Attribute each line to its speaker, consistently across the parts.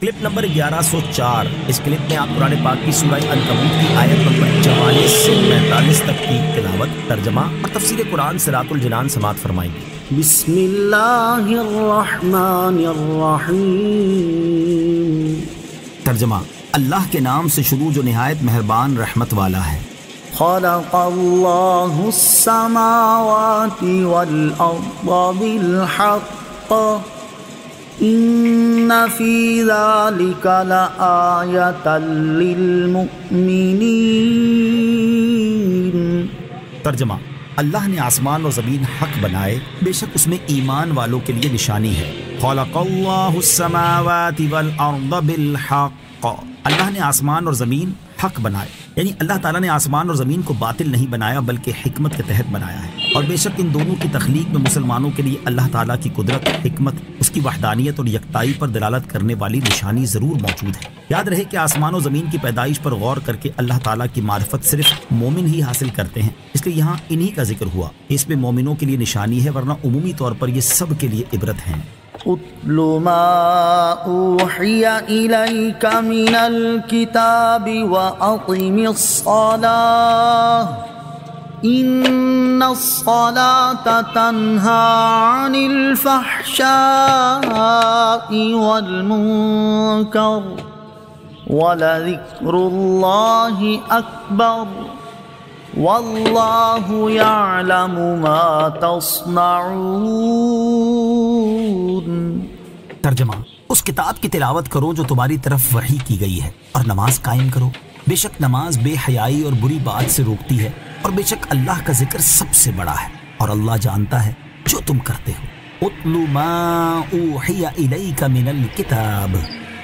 Speaker 1: Clip number 1104۔ اس clip میں آپ قرآن پاک کی سورہ عنکبوت کی آیت نمبر 44 سے 45 تک کی تلاوت، ترجمہ اور تفسیر قرآن صراط الجنان سماعت فرمائیں گے۔
Speaker 2: بسم اللہ الرحمن الرحیم۔
Speaker 1: ترجمہ: اللہ کے نام سے شروع جو نہایت مہربان رحمت والا ہے۔
Speaker 2: خلق اللہ السماوات والارض بالحق ان فی ذلک لآیۃ للمؤمنین۔
Speaker 1: ترجمہ: اللہ نے آسمان اور زمین حق بنائے، بے شک اس میں ایمان والوں کے لیے نشانی ہے۔ خلق اللہ السماوات والارض بالحق، اللہ نے آسمان اور زمین حق بنائے، یعنی اللہ تعالیٰ نے آسمان اور زمین کو باطل نہیں بنایا بلکہ حکمت کے تحت بنایا ہے۔ اور بے شک ان دونوں کی تخلیق میں مسلمانوں کے لیے اللہ تعالیٰ کی قدرت، حکمت، اس کی وحدانیت اور یکتائی پر دلالت کرنے والی نشانی ضرور موجود ہے۔ یاد رہے کہ آسمان و زمین کی پیدائش پر غور کر کے اللہ تعالیٰ کی معرفت صرف مومن ہی حاصل کرتے ہیں، اس لیے یہاں انہی کا ذکر ہوا۔ اس میں مومنوں کے لیے نشانی ہے، ورنہ عمومی طور پر یہ سب کے لیے عبرت ہیں۔
Speaker 2: اتل ما اوحی الیک من الکتاب واقم الصلاة ان الصلاة تنہی عن الفحشاء والمنکر ولذکر اللہ اکبر واللہ یعلم ما تصنعون۔
Speaker 1: ترجمہ: اس کتاب کی تلاوت کرو جو تمہاری طرف وحی کی گئی ہے، اور نماز قائم کرو، بے شک نماز بے حیائی اور بری بات سے روکتی ہے، اور بے شک اللہ کا ذکر سب سے بڑا ہے، اور اللہ جانتا ہے جو تم کرتے ہو۔ اتل ما اوحی الیک من الکتاب،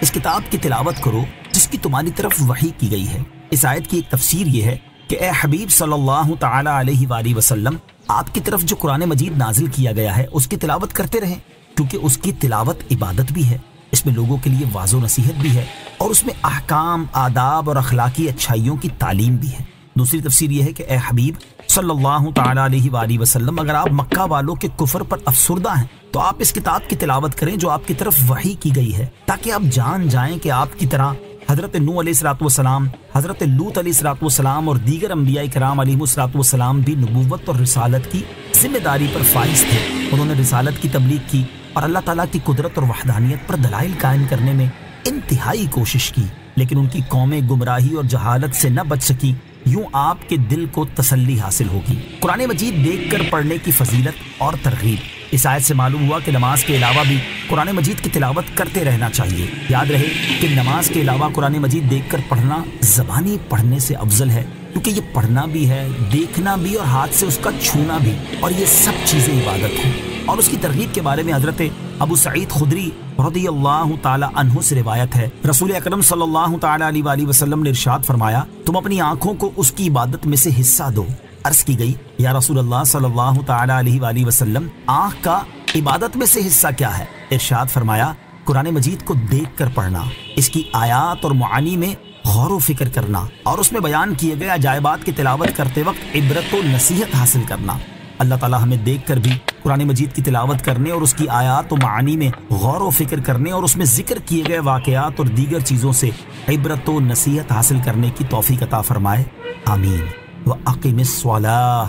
Speaker 1: اس کتاب کی تلاوت کرو جس کی تمہاری طرف وحی کی گئی ہے۔ اس آیت کی ایک تفسیر یہ ہے کہ اے حبیب صلی اللہ تعالی علیہ وآلہ وسلم، آپ کی طرف جو قرآن مجید نازل کیا گیا ہے اس کی تلاوت کرتے رہیں، کیونکہ اس کی تلاوت عبادت بھی ہے، اس میں لوگوں کے لیے واعظ و نصیحت بھی ہے، اور اس میں احکام، آداب اور اخلاقی اچھائیوں کی تعلیم بھی ہے۔ دوسری تفسیر یہ ہے کہ اے حبیب صلی اللہ تعالی علیہ وآلہ وسلم، اگر آپ مکہ والوں کے کفر پر افسردہ ہیں تو آپ اس کتاب کی تلاوت کریں جو آپ کی طرف وحی کی گئی ہے، تاکہ آپ جان جائیں کہ آپ کی طرح حضرت نوح علیہ السلام، حضرت لوط علیہ السلام اور دیگر انبیاء کرام علیہ السلام بھی نبوت اور رسالت کی ذمہ داری پر فائز تھے۔ انہوں نے رسالت کی تبلیغ کی اور اللہ تعالیٰ کی قدرت اور وحدانیت پر دلائل قائم کرنے میں انتہائی کوشش کی، لیکن ان کی قومیں گمراہی اور جہالت سے نہ بچ سکی۔ یوں آپ کے دل کو تسلی حاصل ہوگی۔ قرآن مجید دیکھ کر پڑھنے کی فضیلت اور ترغیب۔ اس آیت سے معلوم ہوا کہ نماز کے علاوہ بھی قرآن مجید کی تلاوت کرتے رہنا چاہیے۔ یاد رہے کہ نماز کے علاوہ قرآن مجید دیکھ کر پڑھنا زبانی پڑھنے سے افضل ہے، کیونکہ یہ پڑھنا بھی ہے، دیکھنا بھی اور ہاتھ سے اس کا چھونا بھی، اور یہ سب چیزیں عبادت ہیں۔ اور اس کی ترغیب کے بارے میں حضرت ابو سعید خدری رضی اللہ تعالی عنہ سے روایت ہے، رسول اکرم صلی اللہ تعالی علیہ وآلہ وسلم نے ارشاد فرمایا، تم اپنی آنکھوں کو اس کی عبادت میں سے حصہ دو۔ عرض کی گئی، یا رسول اللہ صلی اللہ تعالی علیہ وآلہ وسلم، آنکھ کا عبادت میں سے حصہ کیا ہے؟ ارشاد فرمایا، قرآن مجید کو دیکھ کر پڑھنا، اس کی آیات اور معانی میں غور و فکر کرنا، اور اس میں بیان کیے گئے عجائبات کی تلاوت کرتے وقت عبرت و نصیحت حاصل کرنا۔ اللہ تعالیٰ ہمیں دیکھ کر بھی قرآن مجید کی تلاوت کرنے اور اس کی آیات و معانی میں غور و فکر کرنے اور اس میں ذکر کیے گئے واقعات اور دیگر چیزوں سے عبرت و نصیحت حاصل کرنے کی توفیق عطا فرمائے، آمین۔ وَأَقِمِ الصَّلَاةَ،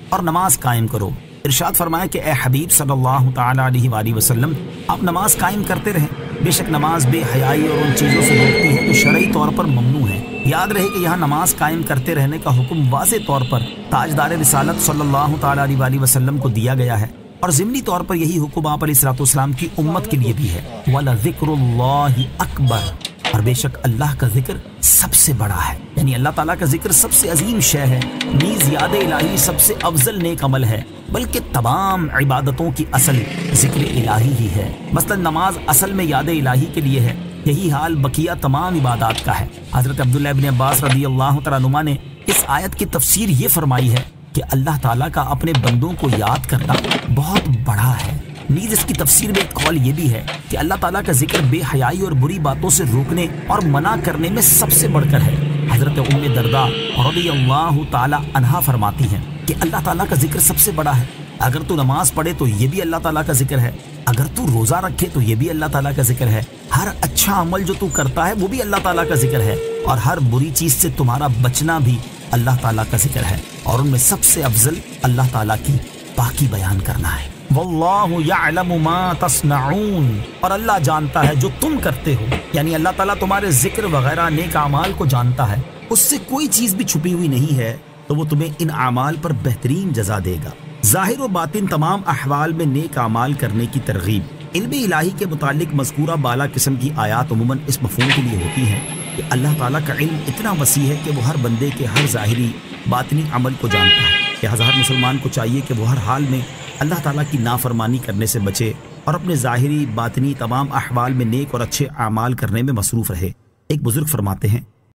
Speaker 1: اور نماز قائم کرو۔ ارشاد فرمایا کہ اے حبیب صلی اللہ تعالی علیہ وآلہ وسلم، آپ نماز قائم کرتے رہیں، بے شک نماز بے حیائی اور ان چیزوں سے روکتی ہے جو شرعی طور پر ممنوع ہے۔ یاد رہے کہ یہاں نماز قائم کرتے رہنے کا حکم واضح طور پر تاجدار رسالت صلی اللہ تعالی علیہ وآلہ وسلم کو دیا گیا ہے، اور ضمنی طور پر یہی حکم آپ علیہ السلام کی امت کے لیے بھی ہے۔ وَلَذِكْرُ اللَّهِ أَكْبَرُ، اور بے شک اللہ کا ذکر سب سے بڑا ہے، یعنی اللہ تعالیٰ کا ذکر سب سے عظیم شے ہے، نیز یاد الہی سب سے افضل نیک عمل ہے، بلکہ تمام عبادتوں کی اصل ذکر الہی ہی ہے۔ مثلا نماز اصل میں یاد الہی کے لیے ہے، یہی حال بقیہ تمام عبادات کا ہے۔ حضرت عبداللہ ابن عباس رضی اللہ تعالیٰ عنہما نے اس آیت کی تفسیر یہ فرمائی ہے کہ اللہ تعالیٰ کا اپنے بندوں کو یاد کرنا بہت بڑا ہے۔ نیز اس کی تفسیر میں ایک قول یہ بھی ہے کہ اللہ تعالیٰ کا ذکر بے حیائی اور بری باتوں سے روکنے اور منع کرنے میں سب سے بڑھ کر ہے۔ حضرت ام درداء رضی اللہ تعالی عنہا فرماتی ہیں کہ اللہ تعالیٰ کا ذکر سب سے بڑا ہے، اگر تو نماز پڑھے تو یہ بھی اللہ تعالیٰ کا ذکر ہے، اگر تو روزہ رکھے تو یہ بھی اللہ تعالیٰ کا ذکر ہے، ہر اچھا عمل جو تو کرتا ہے وہ بھی اللہ تعالیٰ کا ذکر ہے، اور ہر بری چیز سے تمہارا بچنا بھی اللہ تعالیٰ کا ذکر ہے، اور ان میں سب سے افضل اللہ تعالیٰ کی پاکی بیان کرنا ہے۔ واللہ یعلم ما تصنعون، اور اللہ جانتا ہے جو تم کرتے ہو، یعنی اللہ تعالیٰ تمہارے ذکر وغیرہ نیک اعمال کو جانتا ہے، اس سے کوئی چیز بھی چھپی ہوئی نہیں ہے، تو وہ تمہیں ان اعمال پر بہترین جزا دے گا۔ ظاہر و باطن تمام احوال میں نیک اعمال کرنے کی ترغیب۔ علم الہی کے متعلق مذکورہ بالا قسم کی آیات عموماً اس مفہوم کے لیے ہوتی ہیں کہ اللہ تعالیٰ کا علم اتنا وسیع ہے کہ وہ ہر بندے کے ہر ظاہری باطنی عمل کو جانتا ہے، لہٰذا ہر مسلمان کو چاہیے کہ وہ ہر حال میں اللہ تعالیٰ کی نافرمانی کرنے سے بچے اور اپنے ظاہری باطنی تمام احوال میں نیک اور اچھے اعمال کرنے میں مصروف رہے۔ ایک بزرگ فرماتے ہیں